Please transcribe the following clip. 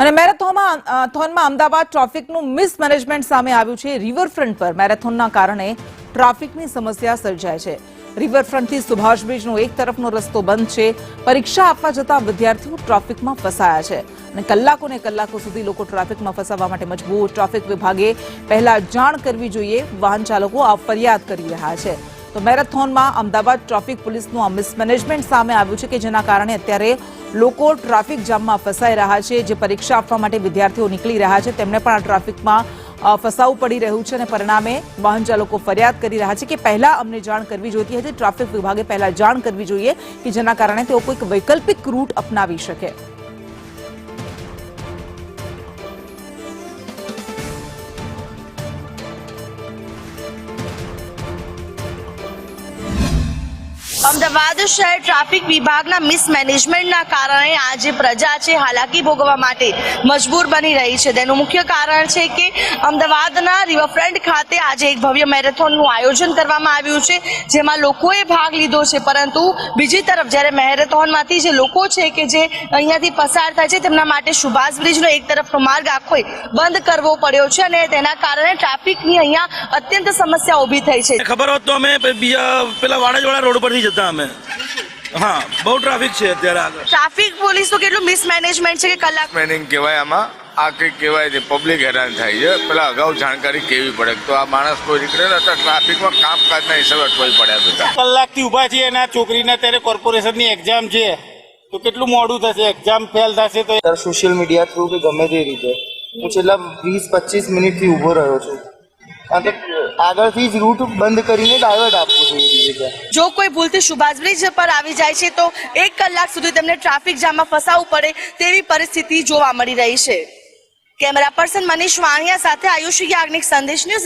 અને મેરેથોનમાં અમદાવાદ ટ્રાફિકનું મિસમેનેજમેન્ટ સામે આવ્યું છે। રિવરફ્રન્ટ પર મેરેથોનના કારણે ટ્રાફિકની સમસ્યા સર્જાય છે। રિવરફ્રન્ટથી સુભાષ બ્રિજનો એક તરફનો રસ્તો બંધ છે। પરીક્ષા આપવા જતા વિદ્યાર્થીઓ ટ્રાફિકમાં ફસાયા છે અને કલાકોને કલાકો સુધી લોકો ટ્રાફિકમાં ફસાવા માટે મજબૂર। ટ્રાફિક વિભાગે પહેલા જાણ કરવી જોઈએ। વાહન ચાલકો આ ફરિયાદ કરી રહ્યા છે। તો મેરેથોનમાં અમદાવાદ ટ્રાફિક પોલીસનું આ મિસમેનેજમેન્ટ સામે આવ્યું છે કે જેના કારણે અત્યારે લોકો ટ્રાફિક જામમાં ફસાઈ રહ્યા છે। જે પરીક્ષા આપવા માટે વિદ્યાર્થીઓ નીકળી રહ્યા છે તેમને પણ આ ટ્રાફિકમાં ફસાવું પડી રહ્યું છે અને પરિણામે વાહન ચાલકો ફરિયાદ કરી રહ્યા છે કે પહેલા અમને જાણ કરવી જોઈતી હતી। ટ્રાફિક વિભાગે પહેલા જાણ કરવી જોઈએ કે જેના કારણે તેઓ કોઈક વૈકલ્પિક રૂટ અપનાવી શકે। અમદાવાદ શહેર ટ્રાફિક વિભાગના મિસમેનેજમેન્ટના કારણે આજે પ્રજા છે હાલાકી ભોગવવા માટે મજબૂર બની રહી છે। તેનું મુખ્ય કારણ છે કે અમદાવાદના રિવરફ્રન્ટ ખાતે આજે એક ભવ્ય મેરેથોનનું આયોજન કરવામાં આવ્યું છે જેમાં લોકોએ ભાગ લીધો છે, પરંતુ બીજી તરફ જ્યારે મેરેથોનમાંથી જે લોકો છે કે જે અહીંયાથી પસાર થાય છે તેમના માટે સુભાષ બ્રિજનો એક તરફનો માર્ગ આખો બંધ કરવો પડ્યો છે અને તેના કારણે ટ્રાફિકની અહીંયા અત્યંત સમસ્યા ઊભી થઈ છે। ખબર હોત તો અમે પેલા વાડજવાડા રોડ પરથી જતા અમે। હા, બહુ ટ્રાફિક છે અત્યારે આગળ। ટ્રાફિક પોલીસનું કેટલું મિસમેનેજમેન્ટ છે કે કલાક મેનિંગ કહેવાય આમાં। આ કંઈક કહેવાય છે, પબ્લિક હેરાન થાય છે। પેલા અગાઉ જાણકારી કેવી પડે તો આ માણસ કોઈ નીકળે તો ટ્રાફિકમાં કામકાજના હિસાબે અટવાઈ પડ્યા બધા। કલાકથી ઊભા છીએ અને આ છોકરીને અત્યારે કોર્પોરેશનની એક્ઝામ છે તો કેટલું મોડું થશે, એક્ઝામ ફેલ થશે તો સોશિયલ મીડિયા થ્રુ કે ગમે તે રીતે હું છેલ્લા 20-25 મિનિટથી ઊભો રહ્યો છું। આગળથી જ રૂટ બંધ કરીને ડાયવર્ટ આપવું જોઈએ। જો કોઈ ભૂલથી સુભાષ બ્રિજ પર આવી જાય છે તો 1 કલાક સુધી તેમને ટ્રાફિક જામમાં ફસાવવું પડે તેવી પરિસ્થિતિ જોવા મળી રહી છે। કેમેરા પર્સન મનીષ વાણિયા સાથે આયુષી યાજ્ઞિક, સંદેશ ન્યૂઝ।